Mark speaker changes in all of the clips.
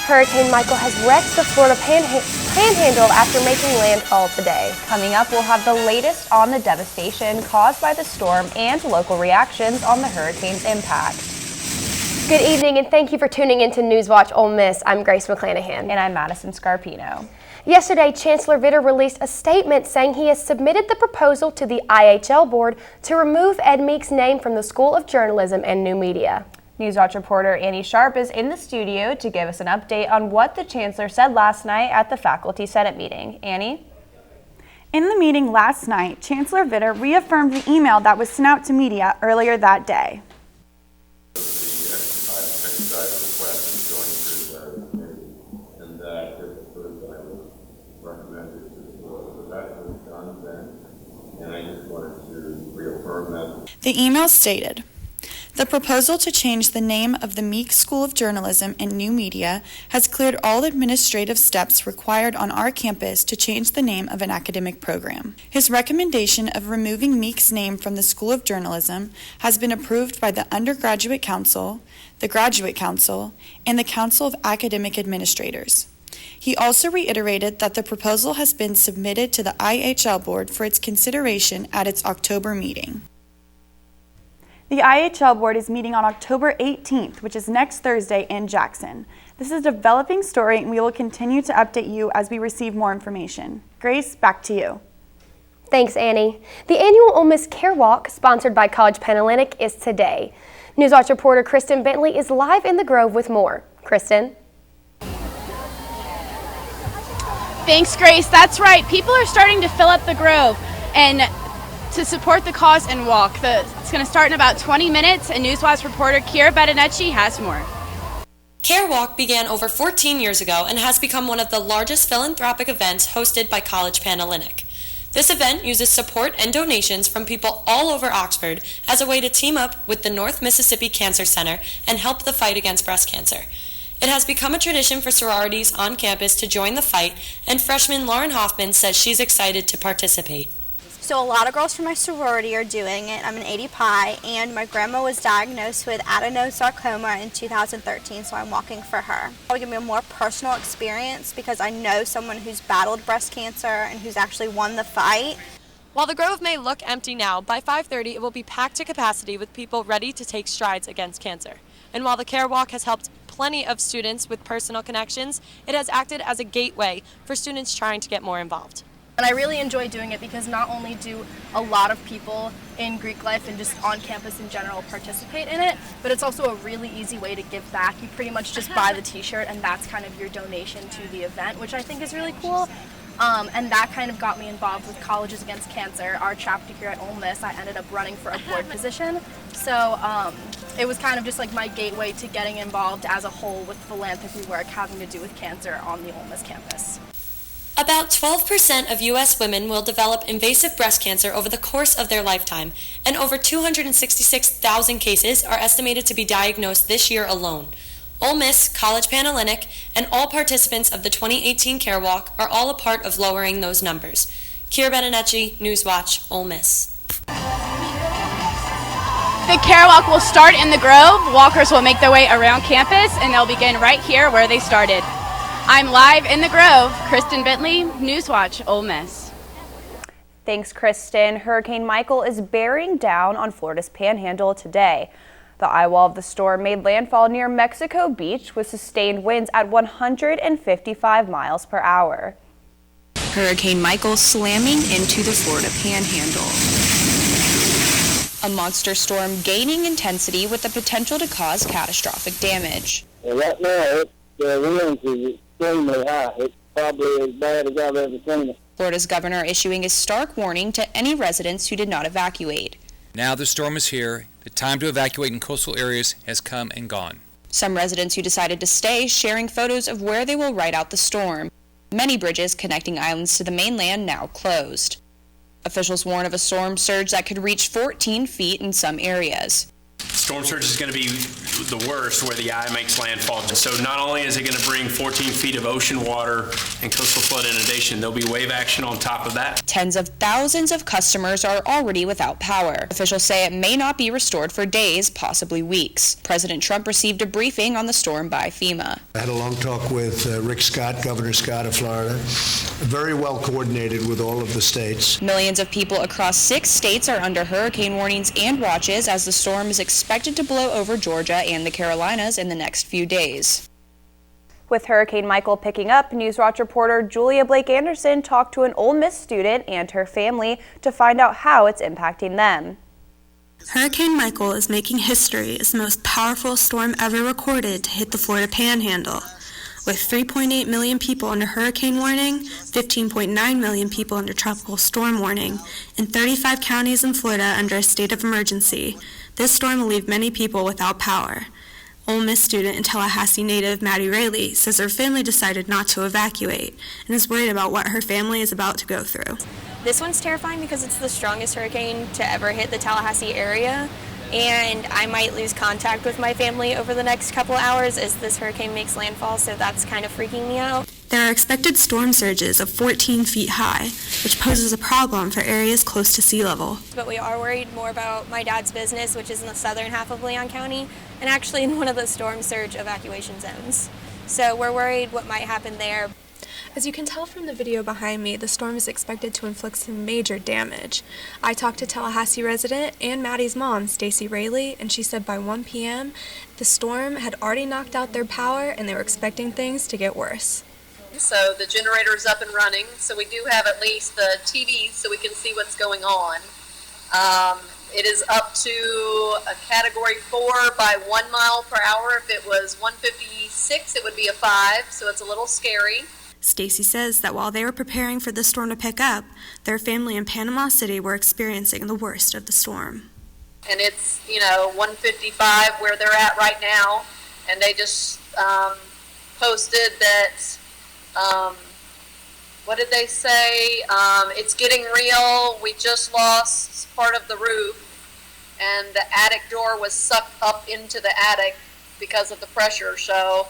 Speaker 1: Hurricane Michael has wrecked the Florida panhandle after making landfall today.
Speaker 2: Coming up, we'll have the latest on the devastation caused by the storm and local reactions on the hurricane's impact.
Speaker 1: Good evening, and thank you for tuning in to NewsWatch Ole Miss. I'm Grace McClanahan.
Speaker 2: And I'm Madison Scarpino.
Speaker 1: Yesterday, Chancellor Vitter released a statement saying he has submitted the proposal to the IHL board to remove Ed Meek's name from the School of Journalism and New Media.
Speaker 2: NewsWatch reporter Annie Sharp is in the studio to give us an update on what the Chancellor said last night at the Faculty Senate meeting. Annie?
Speaker 3: In the meeting last night, Chancellor Vitter reaffirmed the email that was sent out to media earlier that day.
Speaker 4: The exercise request is going through the committee, and that if approved, I would recommend it to the board. So that was done then, and I just wanted to reaffirm that.
Speaker 3: The email stated, "The proposal to change the name of the Meek School of Journalism and New Media has cleared all administrative steps required on our campus to change the name of an academic program. His recommendation of removing Meek's name from the School of Journalism has been approved by the Undergraduate Council, the Graduate Council, and the Council of Academic Administrators." He also reiterated that the proposal has been submitted to the IHL board for its consideration at its October meeting. The IHL board is meeting on October 18th, which is next Thursday in Jackson. This is a developing story, and we will continue to update you as we receive more information. Grace, back to you.
Speaker 1: Thanks, Annie. The annual Ole Miss Care Walk, sponsored by College Panhellenic, is today. NewsWatch reporter Kristen Bentley is live in the Grove with more. Kristen?
Speaker 5: Thanks, Grace. That's right. People are starting to fill up the Grove and to support the cause and walk. It's going to start in about 20 minutes, and NewsWatch reporter Kira Bettinecci has more.
Speaker 6: Care Walk began over 14 years ago and has become one of the largest philanthropic events hosted by College Panhellenic. This event uses support and donations from people all over Oxford as a way to team up with the North Mississippi Cancer Center and help the fight against breast cancer. It has become a tradition for sororities on campus to join the fight, and freshman Lauren Hoffman says she's excited to participate.
Speaker 7: So a lot of girls from my sorority are doing it. I'm an 80 Pi, and my grandma was diagnosed with adenosarcoma in 2013, so I'm walking for her. It'll give me a more personal experience because I know someone who's battled breast cancer and who's actually won the fight.
Speaker 8: While the Grove may look empty now, by 5:30 it will be packed to capacity with people ready to take strides against cancer. And while the Care Walk has helped plenty of students with personal connections, it has acted as a gateway for students trying to get more involved.
Speaker 9: And I really enjoy doing it because not only do a lot of people in Greek life and just on campus in general participate in it, but it's also a really easy way to give back. You pretty much just buy the t-shirt and that's kind of your donation to the event, which I think is really cool. And that kind of got me involved with Colleges Against Cancer, our chapter here at Ole Miss. I ended up running for a board position. So it was kind of just like my gateway to getting involved as a whole with philanthropy work having to do with cancer on the Ole Miss campus.
Speaker 6: About 12% of U.S. women will develop invasive breast cancer over the course of their lifetime, and over 266,000 cases are estimated to be diagnosed this year alone. Ole Miss, College Panhellenic, and all participants of the 2018 Care Walk are all a part of lowering those numbers. Kira Bettinecci, NewsWatch, Ole Miss.
Speaker 5: The Care Walk will start in the Grove. Walkers will make their way around campus, and they'll begin right here where they started. I'm live in the Grove. Kristen Bentley, NewsWatch Ole Miss.
Speaker 2: Thanks, Kristen. Hurricane Michael is bearing down on Florida's Panhandle today. The eye wall of the storm made landfall near Mexico Beach with sustained winds at 155 miles per hour.
Speaker 10: Hurricane Michael slamming into the Florida Panhandle. A monster storm gaining intensity with the potential to cause catastrophic damage.
Speaker 11: Well, right now, the winds is extremely high. It's probably as bad as I've ever seen it.
Speaker 10: Florida's governor issuing a stark warning to any residents who did not evacuate.
Speaker 12: Now the storm is here. The time to evacuate in coastal areas has come and gone.
Speaker 10: Some residents who decided to stay sharing photos of where they will ride out the storm. Many bridges connecting islands to the mainland now closed. Officials warn of a storm surge that could reach 14 feet in some areas.
Speaker 13: storm surge is going to be the worst where the eye makes landfall. So not only is it going to bring 14 feet of ocean water and coastal flood inundation, there'll be wave action on top of that.
Speaker 10: Tens of thousands of customers are already without power. Officials say it may not be restored for days, possibly weeks. President Trump received a briefing on the storm by FEMA.
Speaker 14: I had a long talk with Rick Scott, Governor Scott of Florida. Very well coordinated with all of the states.
Speaker 10: Millions of people across 6 states are under hurricane warnings and watches as the storm is expected to blow over Georgia and the Carolinas in the next few days.
Speaker 2: With Hurricane Michael picking up, NewsWatch reporter Julia Blake Anderson talked to an Ole Miss student and her family to find out how it's impacting them.
Speaker 15: Hurricane Michael is making history as the most powerful storm ever recorded to hit the Florida Panhandle. With 3.8 million people under hurricane warning, 15.9 million people under tropical storm warning, and 35 counties in Florida under a state of emergency, this storm will leave many people without power. Ole Miss student and Tallahassee native Maddie Rayleigh says her family decided not to evacuate and is worried about what her family is about to go through.
Speaker 16: This one's terrifying because it's the strongest hurricane to ever hit the Tallahassee area, and I might lose contact with my family over the next couple hours as this hurricane makes landfall, so that's kind of freaking me out.
Speaker 15: There are expected storm surges of 14 feet high, which poses a problem for areas close to sea level.
Speaker 16: But we are worried more about my dad's business, which is in the southern half of Leon County, and actually in one of the storm surge evacuation zones. So we're worried what might happen there.
Speaker 17: As you can tell from the video behind me, the storm is expected to inflict some major damage. I talked to Tallahassee resident and Maddie's mom, Stacy Rayleigh, and she said by 1 p.m. the storm had already knocked out their power and they were expecting things to get worse.
Speaker 18: So the generator is up and running, so we do have at least the TV so we can see what's going on. It is up to a category 4 by 1 mile per hour. If it was 156, it would be a 5, so it's a little scary.
Speaker 15: Stacy says that while they were preparing for the storm to pick up, their family in Panama City were experiencing the worst of the storm.
Speaker 18: And it's, 155 where they're at right now, and they just posted that, what did they say? It's getting real. We just lost part of the roof, and the attic door was sucked up into the attic because of the pressure. So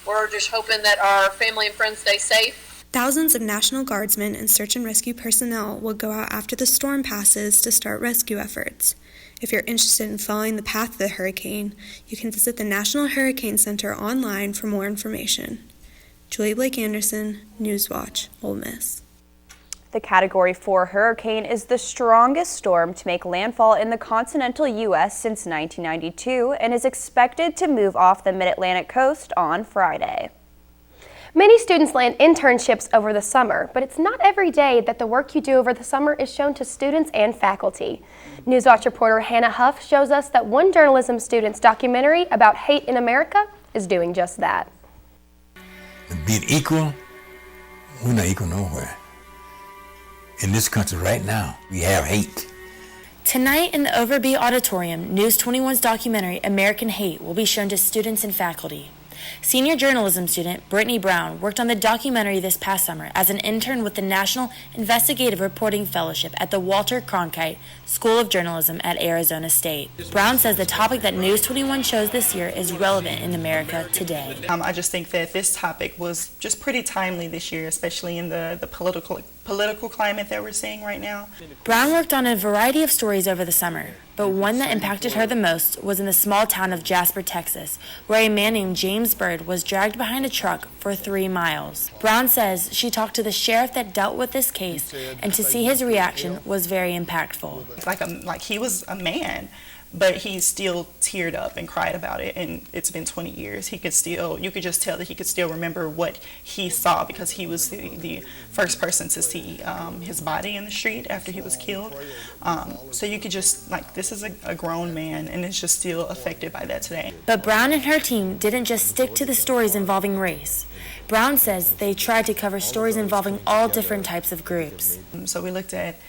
Speaker 18: we're just hoping that our family and friends stay safe.
Speaker 15: Thousands of National Guardsmen and search and rescue personnel will go out after the storm passes to start rescue efforts. If you're interested in following the path of the hurricane, you can visit the National Hurricane Center online for more information. Julia Blake Anderson, NewsWatch, Ole Miss.
Speaker 2: The Category 4 hurricane is the strongest storm to make landfall in the continental U.S. since 1992 and is expected to move off the mid-Atlantic coast on Friday.
Speaker 1: Many students land internships over the summer, but it's not every day that the work you do over the summer is shown to students and faculty. NewsWatch reporter Hannah Huff shows us that one journalism student's documentary about hate in America is doing just that.
Speaker 19: Being equal, we're not equal nowhere. In this country right now, we have hate.
Speaker 20: Tonight in the Overby Auditorium, News 21's documentary American Hate will be shown to students and faculty. Senior journalism student Brittany Brown worked on the documentary this past summer as an intern with the National Investigative Reporting Fellowship at the Walter Cronkite School of Journalism at Arizona State. Brown says the topic that News 21 shows this year is relevant in America today.
Speaker 3: I just think that this topic was just pretty timely this year, especially in the political climate that we're seeing right now.
Speaker 20: Brown worked on a variety of stories over the summer, but one that impacted her the most was in the small town of Jasper, Texas, where a man named James Bird was dragged behind a truck for 3 miles. Brown says she talked to the sheriff that dealt with this case, and to see his reaction was very impactful.
Speaker 3: Like he was a man, but he still teared up and cried about it, and it's been 20 years. You could just tell that he could still remember what he saw because he was the first person to see his body in the street after he was killed. So you could just, this is a grown man, and it's just still affected by that today.
Speaker 20: But Brown and her team didn't just stick to the stories involving race. Brown says they tried to cover stories involving all different types of groups.
Speaker 3: So we looked at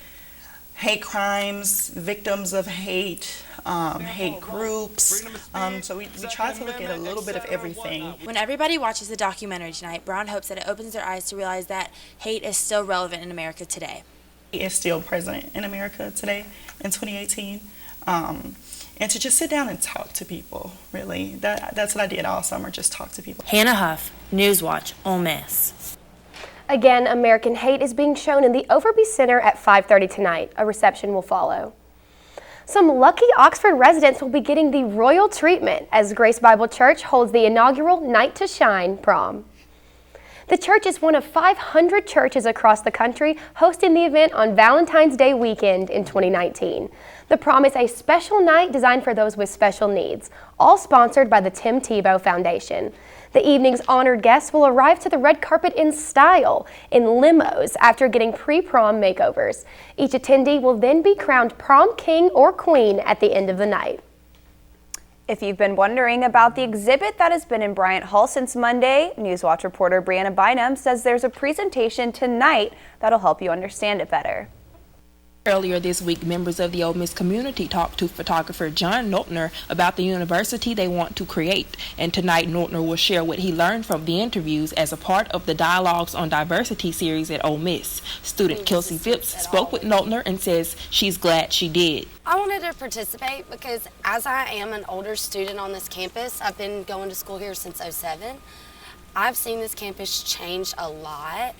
Speaker 3: hate crimes, victims of hate, hate groups. So we tried to look at a little bit of everything.
Speaker 20: When everybody watches the documentary tonight, Brown hopes that it opens their eyes to realize that hate is still relevant in America today.
Speaker 3: It is still present in America today in 2018.
Speaker 21: and to just sit down and talk to people, really. That's what I did all summer, just talk to people.
Speaker 20: Hannah Huff, NewsWatch Ole Miss.
Speaker 1: Again, American Hate is being shown in the Overby Center at 5:30 tonight. A reception will follow. Some lucky Oxford residents will be getting the royal treatment as Grace Bible Church holds the inaugural Night to Shine prom. The church is one of 500 churches across the country hosting the event on Valentine's Day weekend in 2019. The prom is a special night designed for those with special needs, all sponsored by the Tim Tebow Foundation. The evening's honored guests will arrive to the red carpet in style, in limos, after getting pre-prom makeovers. Each attendee will then be crowned prom king or queen at the end of the night.
Speaker 2: If you've been wondering about the exhibit that has been in Bryant Hall since Monday, NewsWatch reporter Brianna Bynum says there's a presentation tonight that'll help you understand it better.
Speaker 22: Earlier this week, members of the Ole Miss community talked to photographer John Noltner about the university they want to create. And tonight, Noltner will share what he learned from the interviews as a part of the Dialogues on Diversity series at Ole Miss. Student Kelsey Phipps spoke with Noltner and says she's glad she did.
Speaker 23: I wanted to participate because as I am an older student on this campus, I've been going to school here since '07. I've seen this campus change a lot.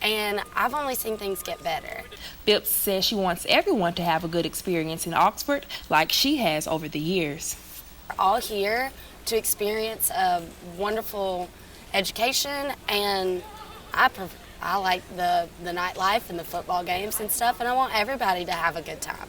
Speaker 23: And I've only seen things get better.
Speaker 22: Phipps says she wants everyone to have a good experience in Oxford like she has over the years.
Speaker 23: We're all here to experience a wonderful education, and I like the nightlife and the football games and stuff, and I want everybody to have a good time.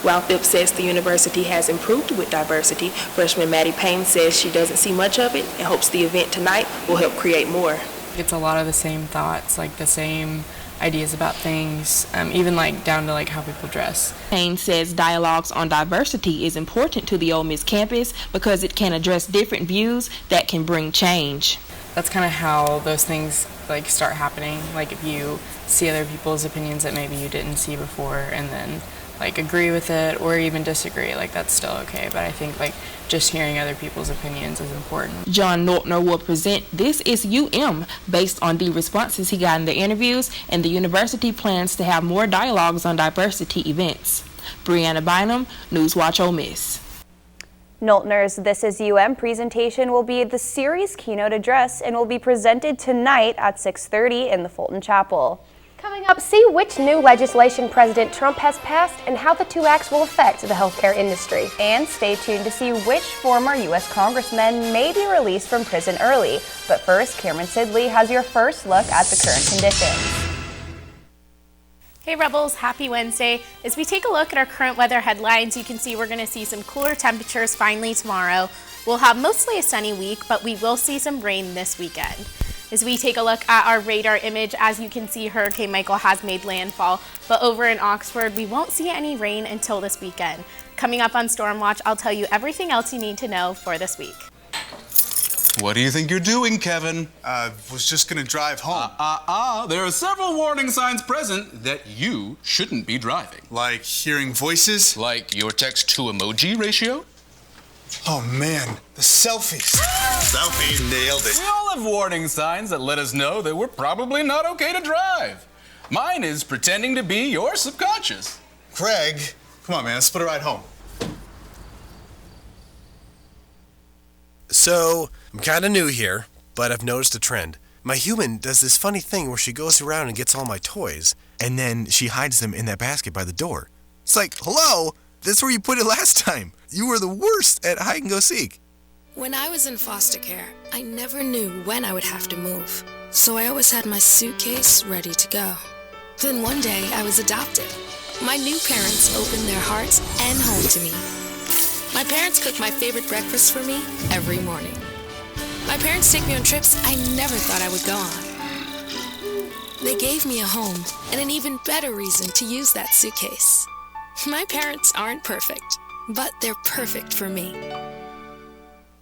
Speaker 22: While Phipps says the university has improved with diversity, freshman Maddie Payne says she doesn't see much of it and hopes the event tonight will help create more.
Speaker 24: It's a lot of the same thoughts, like the same ideas about things, even like down to like how people dress.
Speaker 22: Payne says Dialogues on Diversity is important to the Ole Miss campus because it can address different views that can bring change.
Speaker 24: That's kind of how those things like start happening. Like if you see other people's opinions that maybe you didn't see before and then like agree with it or even disagree, like that's still okay. But I think like just hearing other people's opinions is important.
Speaker 22: John Noltner will present This Is UM based on the responses he got in the interviews, and the university plans to have more dialogues on diversity events. Brianna Bynum, NewsWatch Ole Miss.
Speaker 2: Noltner's This Is UM presentation will be the series keynote address and will be presented tonight at 6:30 in the Fulton Chapel.
Speaker 1: Coming up, see which new legislation President Trump has passed and how the two acts will affect the healthcare industry.
Speaker 2: And stay tuned to see which former U.S. congressmen may be released from prison early. But first, Camryn Sidley has your first look at the current conditions.
Speaker 5: Hey Rebels, happy Wednesday. As we take a look at our current weather headlines, you can see we're going to see some cooler temperatures finally tomorrow. We'll have mostly a sunny week, but we will see some rain this weekend. As we take a look at our radar image, as you can see, Hurricane Michael has made landfall, but over in Oxford, we won't see any rain until this weekend. Coming up on Storm Watch, I'll tell you everything else you need to know for this week.
Speaker 25: What do you think you're doing, Kevin?
Speaker 26: Was just gonna drive home.
Speaker 25: There are several warning signs present that you shouldn't be driving.
Speaker 26: Like hearing voices?
Speaker 25: Like your text-to-emoji ratio?
Speaker 26: Oh man, the selfies. Selfie, nailed it.
Speaker 25: We all have warning signs that let us know that we're probably not okay to drive. Mine is pretending to be your subconscious.
Speaker 26: Craig, come on man, let's split a ride home.
Speaker 27: So, I'm kinda new here, but I've noticed a trend. My human does this funny thing where she goes around and gets all my toys, and then she hides them in that basket by the door. It's like, hello? That's where you put it last time. You were the worst at hide and go seek.
Speaker 28: When I was in foster care, I never knew when I would have to move. So I always had my suitcase ready to go. Then one day I was adopted. My new parents opened their hearts and home to me. My parents cook my favorite breakfast for me every morning. My parents take me on trips I never thought I would go on. They gave me a home and an even better reason to use that suitcase. My parents aren't perfect, but they're perfect for me.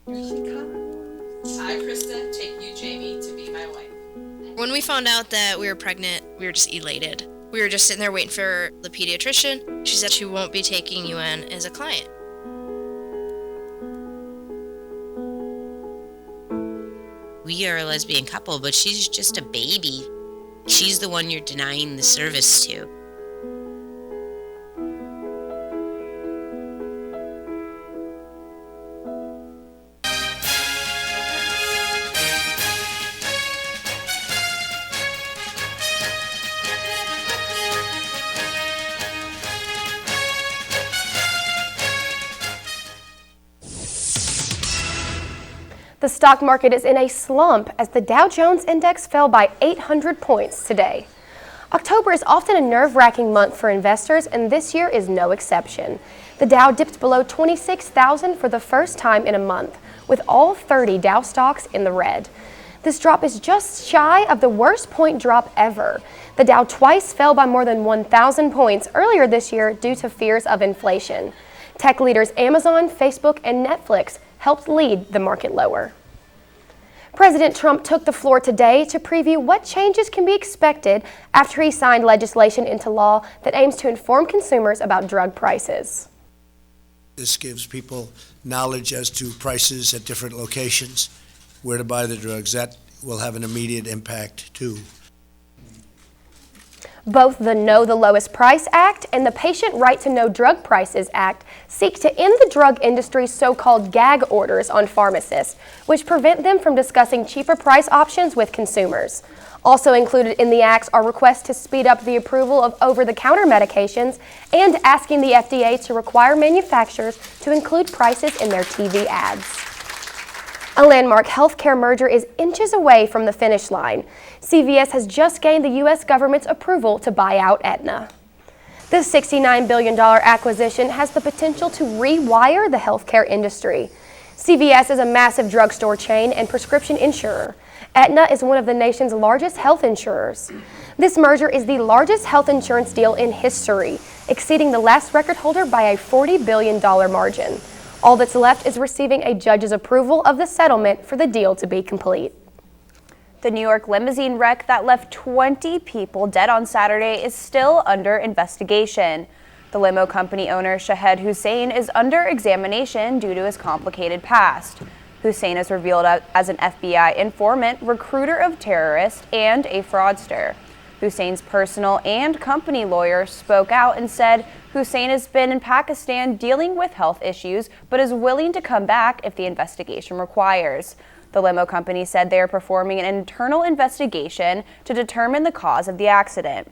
Speaker 29: I, Kristen, take you, Jamie, to be my wife.
Speaker 30: When we found out that we were pregnant, we were just elated. We were just sitting there waiting for the pediatrician. She said she won't be taking you in as a client.
Speaker 31: We are a lesbian couple, but she's just a baby. She's the one you're denying the service to.
Speaker 1: The stock market is in a slump as the Dow Jones Index fell by 800 points today. October is often a nerve-wracking month for investors, and this year is no exception. The Dow dipped below 26,000 for the first time in a month, with all 30 Dow stocks in the red. This drop is just shy of the worst point drop ever. The Dow twice fell by more than 1,000 points earlier this year due to fears of inflation. Tech leaders Amazon, Facebook, and Netflix helped lead the market lower. President Trump took the floor today to preview what changes can be expected after he signed legislation into law that aims to inform consumers about drug prices.
Speaker 4: This gives people knowledge as to prices at different locations, where to buy the drugs. That will have an immediate impact too.
Speaker 1: Both the Know the Lowest Price Act and the Patient Right to Know Drug Prices Act seek to end the drug industry's so-called gag orders on pharmacists, which prevent them from discussing cheaper price options with consumers. Also included in the acts are requests to speed up the approval of over-the-counter medications and asking the FDA to require manufacturers to include prices in their TV ads. A landmark healthcare merger is inches away from the finish line. CVS has just gained the U.S. government's approval to buy out Aetna. This $69 billion acquisition has the potential to rewire the healthcare industry. CVS is a massive drugstore chain and prescription insurer. Aetna is one of the nation's largest health insurers. This merger is the largest health insurance deal in history, exceeding the last record holder by a $40 billion margin. All that's left is receiving a judge's approval of the settlement for the deal to be complete.
Speaker 2: The New York limousine wreck that left 20 people dead on Saturday is still under investigation. The limo company owner, Shahed Hussein, is under examination due to his complicated past. Hussein is revealed as an FBI informant, recruiter of terrorists, and a fraudster. Hussein's personal and company lawyer spoke out and said Hussein has been in Pakistan dealing with health issues, but is willing to come back if the investigation requires. The limo company said they are performing an internal investigation to determine the cause of the accident.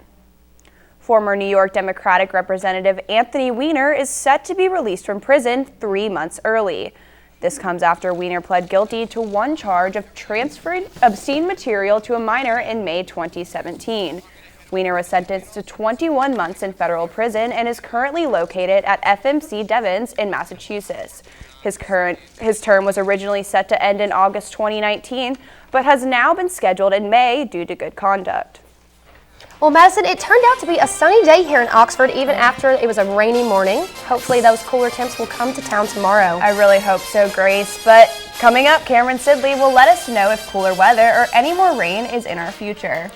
Speaker 2: Former New York Democratic Representative Anthony Weiner is set to be released from prison 3 months early. This comes after Weiner pled guilty to one charge of transferring obscene material to a minor in May 2017. Weiner was sentenced to 21 months in federal prison and is currently located at FMC Devens in Massachusetts. His term was originally set to end in August 2019, but has now been scheduled in May due to good conduct.
Speaker 1: Well, Madison, it turned out to be a sunny day here in Oxford, even after it was a rainy morning. Hopefully those cooler temps will come to town tomorrow.
Speaker 2: I really hope so, Grace. But coming up, Camryn Sidley will let us know if cooler weather or any more rain is in our future.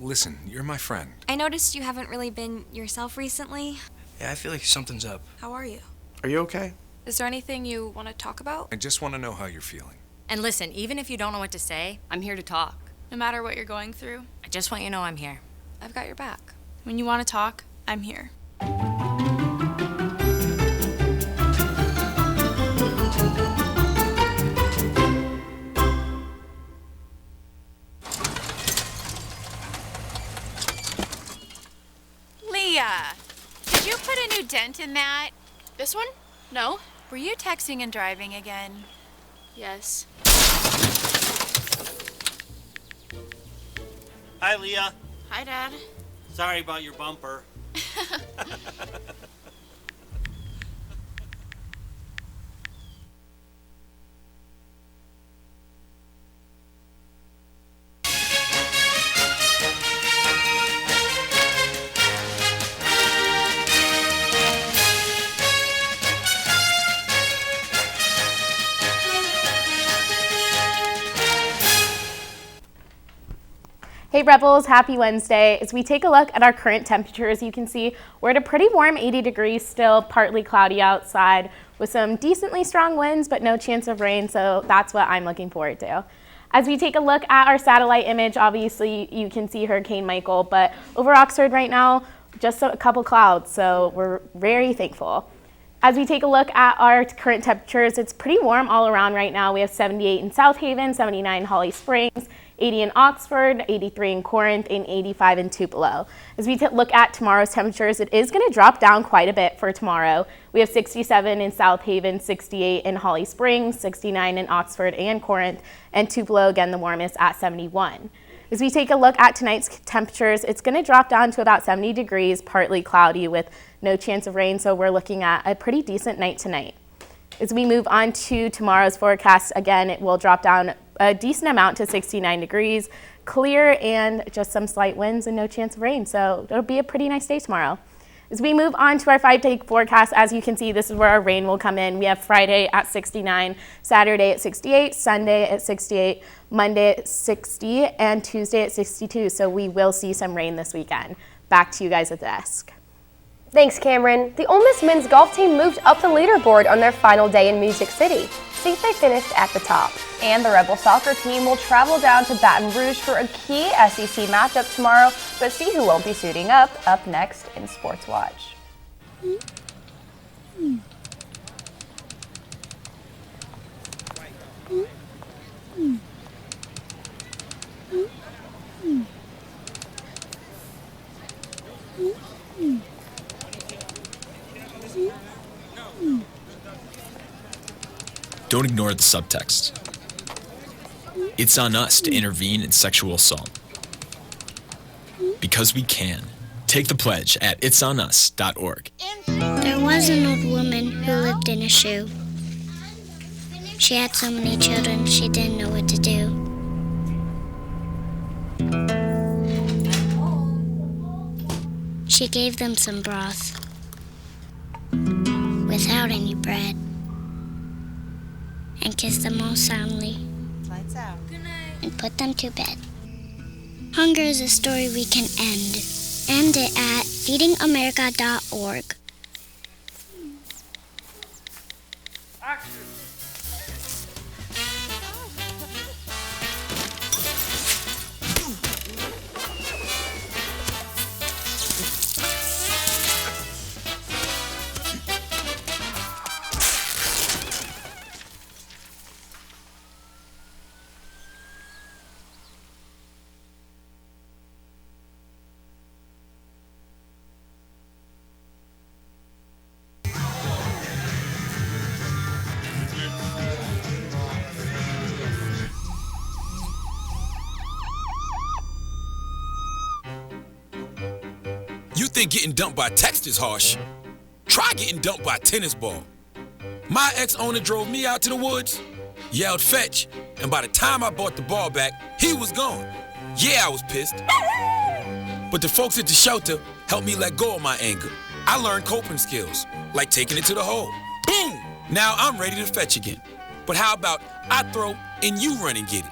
Speaker 6: Listen, you're my friend.
Speaker 7: I noticed you haven't really been yourself recently.
Speaker 6: Yeah, I feel like something's up.
Speaker 7: How are you?
Speaker 6: Are you okay?
Speaker 7: Is there anything you want to talk about?
Speaker 6: I just want to know how you're feeling.
Speaker 8: And listen, even if you don't know what to say, I'm here to talk.
Speaker 7: No matter what you're going through,
Speaker 8: I just want you to know I'm here.
Speaker 7: I've got your back. When you want to talk, I'm here.
Speaker 9: Did you put a new dent in that?
Speaker 5: This one? No.
Speaker 9: Were you texting and driving again?
Speaker 5: Yes.
Speaker 10: Hi, Leah.
Speaker 5: Hi, Dad.
Speaker 10: Sorry about your bumper.
Speaker 11: Hey Rebels, happy Wednesday. As we take a look at our current temperatures, you can see we're at a pretty warm 80 degrees still, partly cloudy outside with some decently strong winds, but no chance of rain, so that's what I'm looking forward to. As we take a look at our satellite image, obviously you can see Hurricane Michael, but over Oxford right now, just a couple clouds, so we're very thankful. As we take a look at our current temperatures, it's pretty warm all around right now. We have 78 in South Haven, 79 in Holly Springs, 80 in Oxford, 83 in Corinth, and 85 in Tupelo. As we look at tomorrow's temperatures, it is going to drop down quite a bit for tomorrow. We have 67 in South Haven, 68 in Holly Springs, 69 in Oxford and Corinth, and Tupelo, again, the warmest at 71. As we take a look at tonight's temperatures, it's going to drop down to about 70 degrees, partly cloudy with no chance of rain, so we're looking at a pretty decent night tonight. As we move on to tomorrow's forecast, again, it will drop down a decent amount to 69 degrees, clear and just some slight winds and no chance of rain, so it'll be a pretty nice day tomorrow. As we move on to our 5-day forecast, as you can see, this is where our rain will come in. We have Friday at 69, Saturday at 68, Sunday at 68, Monday at 60, and Tuesday at 62. So we will see some rain this weekend. Back to you guys at the desk.
Speaker 1: Thanks, Camryn. The Ole Miss men's golf team moved up the leaderboard on their final day in Music City. See if they finished at the top.
Speaker 2: And the Rebel soccer team will travel down to Baton Rouge for a key SEC matchup tomorrow, but see who won't be suiting up next in Sports Watch.
Speaker 3: Don't ignore the subtext. It's on us to intervene in sexual assault. Because we can. Take the pledge at itsonus.org.
Speaker 12: There was an old woman who lived in a shoe. She had so many children, she didn't know what to do. She gave them some broth without any bread and kissed them all soundly.
Speaker 13: Lights out. Good night.
Speaker 12: And put them to bed. Hunger is a story we can end. End it at feedingamerica.org.
Speaker 14: You think getting dumped by text is harsh? Try getting dumped by a tennis ball. My ex-owner drove me out to the woods, yelled fetch, and by the time I brought the ball back, he was gone. Yeah, I was pissed. But the folks at the shelter helped me let go of my anger. I learned coping skills, like taking it to the hole. Boom! Now I'm ready to fetch again. But how about I throw and you run and get it?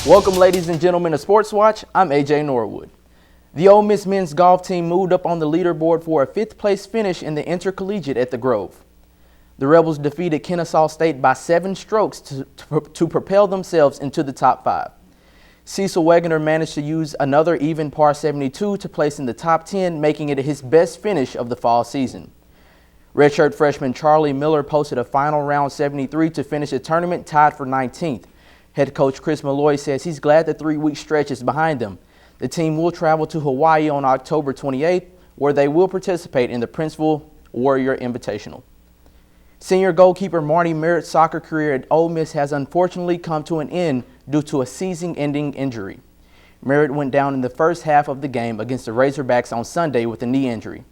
Speaker 15: Welcome, ladies and gentlemen, to Sports Watch. I'm AJ Norwood. The Ole Miss men's golf team moved up on the leaderboard for a 5th place finish in the Intercollegiate at the Grove. The Rebels defeated Kennesaw State by 7 strokes to propel themselves into the top 5. Cecil Wegener managed to use another even par 72 to place in the top 10, making it his best finish of the fall season. Redshirt freshman Charlie Miller posted a final round 73 to finish the tournament tied for 19th. Head coach Chris Malloy says he's glad the 3-week stretch is behind them. The team will travel to Hawaii on October 28th, where they will participate in the Princeville Warrior Invitational. Senior goalkeeper Marty Merritt's soccer career at Ole Miss has unfortunately come to an end due to a season-ending injury. Merritt went down in the first half of the game against the Razorbacks on Sunday with a knee injury.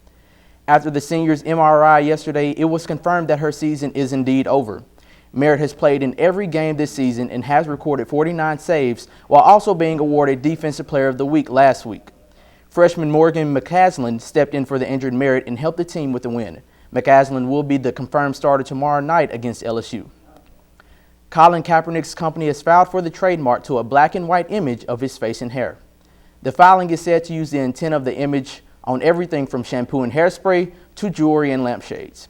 Speaker 15: After the senior's MRI yesterday, it was confirmed that her season is indeed over. Merritt has played in every game this season and has recorded 49 saves while also being awarded Defensive Player of the Week last week. Freshman Morgan McCaslin stepped in for the injured Merritt and helped the team with the win. McClanahan will be the confirmed starter tomorrow night against LSU. Colin Kaepernick's company has filed for the trademark to a black and white image of his face and hair. The filing is said to use the intent of the image on everything from shampoo and hairspray to jewelry and lampshades.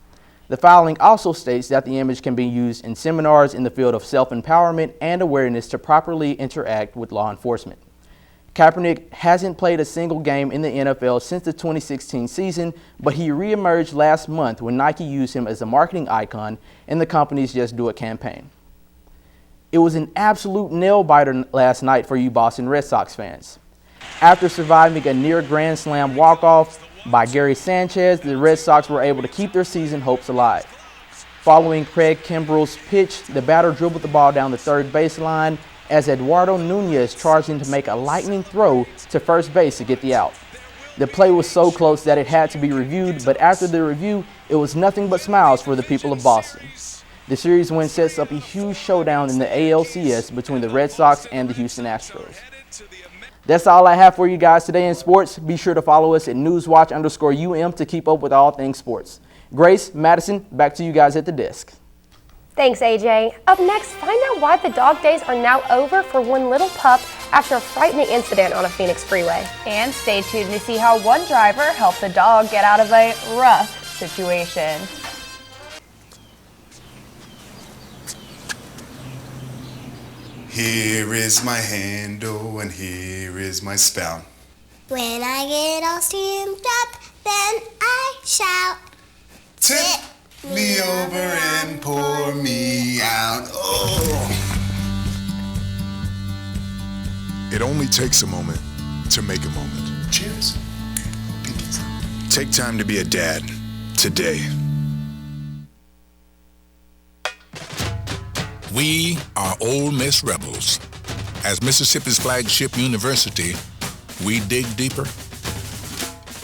Speaker 15: The filing also states that the image can be used in seminars in the field of self-empowerment and awareness to properly interact with law enforcement. Kaepernick hasn't played a single game in the NFL since the 2016 season, but he reemerged last month when Nike used him as a marketing icon in the company's Just Do It campaign. It was an absolute nail-biter last night for you Boston Red Sox fans. After surviving a near Grand Slam walk-off by Gary Sanchez, the Red Sox were able to keep their season hopes alive. Following Craig Kimbrell's pitch, the batter dribbled the ball down the third baseline as Eduardo Nunez charged in to make a lightning throw to first base to get the out. The play was so close that it had to be reviewed, but after the review, it was nothing but smiles for the people of Boston. The series win sets up a huge showdown in the ALCS between the Red Sox and the Houston Astros. That's all I have for you guys today in sports. Be sure to follow us at NewsWatch_UM to keep up with all things sports. Grace, Madison, back to you guys at the desk.
Speaker 1: Thanks, AJ. Up next, find out why the dog days are now over for one little pup after a frightening incident on a Phoenix freeway.
Speaker 2: And stay tuned to see how one driver helped the dog get out of a rough situation.
Speaker 16: Here is my handle and here is my spout.
Speaker 12: When I get all steamed up, then I shout.
Speaker 16: Tip me over and pour me out. Oh.
Speaker 17: It only takes a moment to make a moment.
Speaker 16: Cheers.
Speaker 17: Take time to be a dad today.
Speaker 14: We are Ole Miss Rebels. As Mississippi's flagship university, we dig deeper,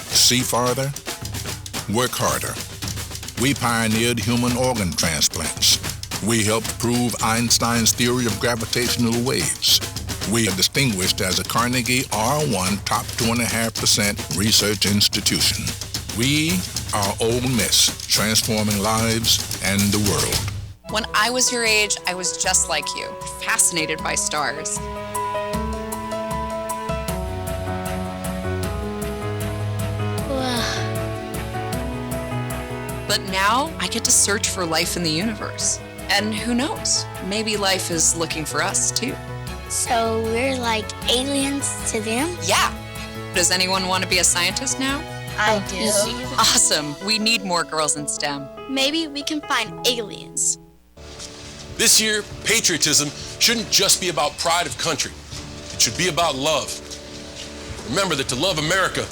Speaker 14: see farther, work harder. We pioneered human organ transplants. We helped prove Einstein's theory of gravitational waves. We are distinguished as a Carnegie R1 top 2.5% research institution. We are Ole Miss, transforming lives and the world.
Speaker 18: When I was your age, I was just like you, fascinated by stars. But now I get to search for life in the universe. And who knows, maybe life is looking for us too.
Speaker 12: So we're like aliens to them?
Speaker 18: Yeah. Does anyone want to be a scientist now?
Speaker 12: I do.
Speaker 18: Awesome. We need more girls in STEM.
Speaker 12: Maybe we can find aliens.
Speaker 19: This year, patriotism shouldn't just be about pride of country. It should be about love. Remember that to love America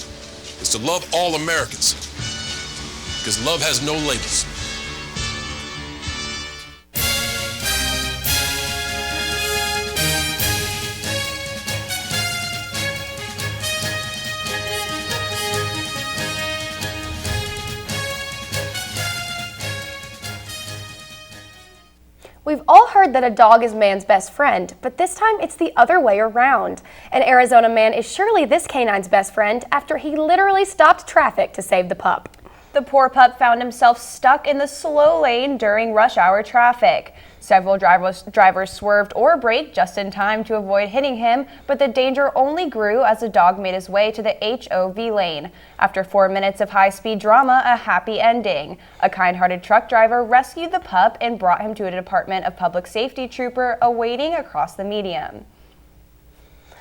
Speaker 19: is to love all Americans, because love has no labels.
Speaker 1: We've all heard that a dog is man's best friend, but this time it's the other way around. An Arizona man is surely this canine's best friend after he literally stopped traffic to save the pup.
Speaker 2: The poor pup found himself stuck in the slow lane during rush hour traffic. Several drivers swerved or braked just in time to avoid hitting him, but the danger only grew as the dog made his way to the HOV lane. After 4 minutes of high-speed drama, a happy ending. A kind-hearted truck driver rescued the pup and brought him to a Department of Public Safety trooper awaiting across the median.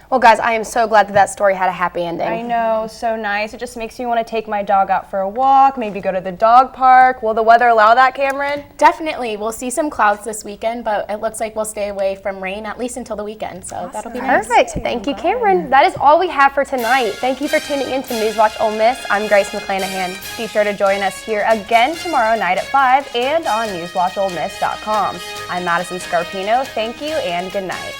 Speaker 1: Well, guys, I am so glad that that story had a happy ending.
Speaker 2: I know, so nice. It just makes me want to take my dog out for a walk, maybe go to the dog park. Will the weather allow that, Camryn?
Speaker 11: Definitely. We'll see some clouds this weekend, but it looks like we'll stay away from rain at least until the weekend, so that'll be nice.
Speaker 1: Perfect. Thank you, Camryn. That is all we have for tonight. Thank you for tuning in to NewsWatch Ole Miss. I'm Grace McClanahan. Be sure to join us here again tomorrow night at 5 and on NewsWatchOleMiss.com. I'm Madison Scarpino. Thank you and good night.